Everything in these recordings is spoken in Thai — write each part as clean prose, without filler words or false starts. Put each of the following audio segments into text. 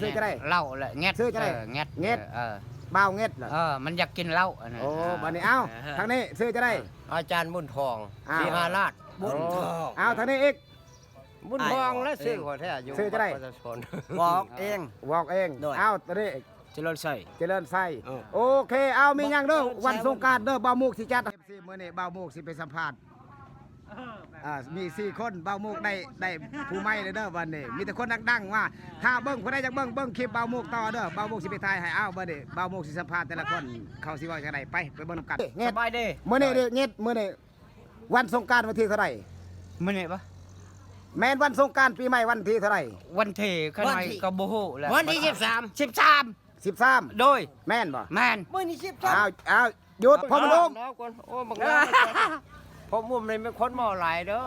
ซื้อจะได้เหล้าแหละเง็ดซื้อจะได้เง็ดเง็ดเบาเง็ดเหรอมันอยากกินเหล้าโอ้บัดนี้เอาทางนี้ซื้อจะได้อาจารย์บุญทองศรีหาราชบุญทองเอาทางนี้อีกบุญทองและซื้อขอแท้อยู่ซื้อจะได้บอกเอง เอาตอนนี้เจริญใส่โอเคเอามียังเด้อวันสงกรานต์เด้อบ่าวมุกสิจัดมื้อนี้บ่าวมุกสิไปสัมภาษณ์มี4คนบ่าวมุกได้ผู้ใหม่เลยเด้อวันนี้มีแต่คนดังๆว่าถ้าเบิ่งผู้ใดอยากเบิ่งคลิปบ่าวมุกต่อเด้อบ่าวมุกสิไปถ่ายให้เอาบัดนี้บ่าวมุกสิสัมภาษณ์แต่ละคนเขาสิเว้าจังไดไปเบิ่งนำกันสบายดีมื้อนี้เงียดมื้อนี้วันสงกรานต์วันที่เท่าไหร่มื้อนี้ปะแม่นวันสงกรานต์ปีใหม่วันที่เท่าไหร่วันที่ข้างในก็บ่ฮู้แล้ววันที่13โดยแม่นบ่แม่นมื้อนี้13เอาหยุดพ่อมลุงโอ้บักแล้วพ่อมุมนี่เป็นคนเมาหลายเด้อ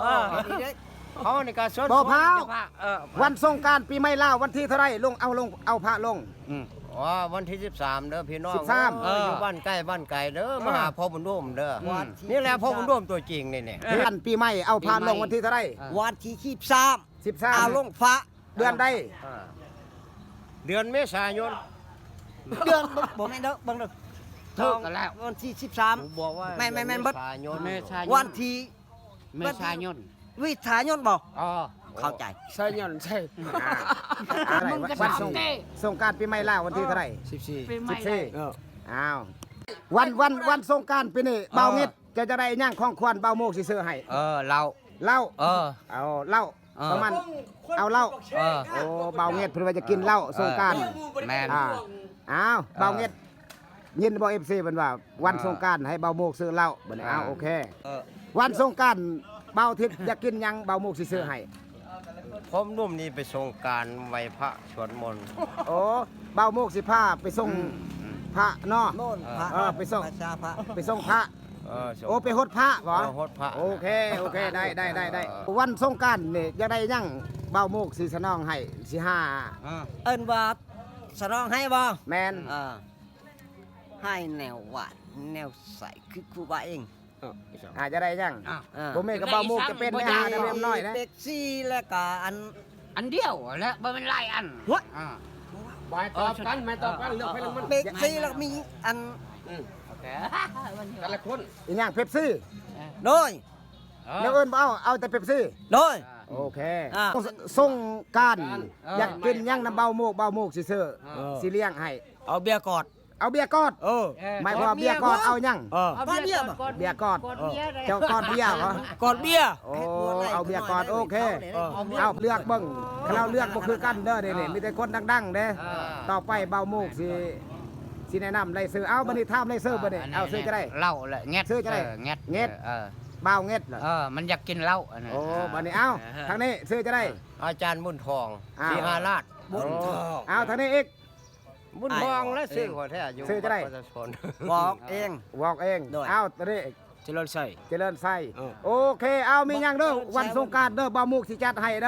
เขานี่ก็สดบ่พาววันสงกรานต์ปีใหม่ลาววันที่เท่าไหร่ลงเอาพระลงวันที่13เด้อพี่น้องอยู่บ้านใกล้บ้านไกลเด้อมาหาพ่อบุญร่วมเด้อนี่แหละพ่อบุญร่วมตัวจริงนี่วันปีใหม่เอาพระลงวันที่เท่าไหร่วันที่13เอาลงพระเดือนใดเดือนเมษายนเดือนบ่แม่นเด้อเบิ่งเด้อถูกกันแล้ววันที่13บอกว่าแม่นเบิดวันที่เมษายนวิทายนบ่เข้าใจใช่ยนใช่วันสงกรานต์ปีใหม่ลาววันที่เท่าไหร่14อ้าววันสงกรานต์ปีนี้เบาเงิดจะได้ย่างของควรเบาโมกสิซื้อให้เหล้าเอาเหล้าประมาณเอาเหล้าโอ้เบาเงิดเพิ่นว่าจะกินเหล้าสงกรานต์แม่นอ้าวเบาเงิดยินบ่ FC เพิ่นว่าวันสงกรานต์ให้เบาโมกซื้อเหล้าบัดนี้โอเควันสงกรานต์เบาทิศอยากกินยังเบาโมกสิซื้อให้ผมนุ่มนี่ไปส่งการไหว้พระสวดมนต์โอ้เบาโมกสิพาไปส่งพระเนาะไปส่งพระโอ้ไปหดพระเหรอหดพระโอเคได้วันสงกรานต์นี่อยากได้ยังเบาโมกสิสนองให้สิหาเอิ้นว่าสนองให้บ่แม่นให้แนวหวานแนวใสคือครูบาเองจะได้ยังผมเองกับเบาโมกจะเป็นไม่หาได้เรียบน้อยนะเด็กซี่แล้วก็อันเดียวแล้วบ่เป็นหลายอันบ่ตอบกันเลือกให้มันเด็กซี่แล้วมีอันโอเคแต่ละคนอีกอย่างเป๊ปซี่โดยแล้วเอิ้นเอาแต่เป๊ปซี่โดยโอเคส่งการอยากกินยังน้ำเบาโมกสิซื้อสิเลี้ยงให้เอาเบียร์กอดหมายความว่าเบียร์กอดเอายังเบียร์กอดเจ้ากอดเบียร์เหรอกอดเบียร์โอ้เอาเบียร์กอดโอเคเอาเลือกเบิ่งเราเลือกบ่คือกันเด้อนี่มีแต่คนดังๆเด้ต่อไปเบาโมกสิแนะนำไล่ซื้อเอาบัดนี้ถามไล่ซื้อบัดนี้เอาซื้อจะได้เหล้าแหละเง็ดซื้อจะได้เง็ดเบาเง็ดเหรอมันอยากกินเหล้าโอ้บัดนี้เอาทางนี้ซื้อจะได้อาจารย์บุญทองศรีหาราชบุญทองเอาทางนี้อีกบุญทองและซื้อขอแท้อยู่ซื้อจะได้บอกเอง เอาตอนนี้เจริญใส่โอเคเอามียังเด้อวันสงกรานต์เด้อบ่าวมุกสิจัดให้เด้อ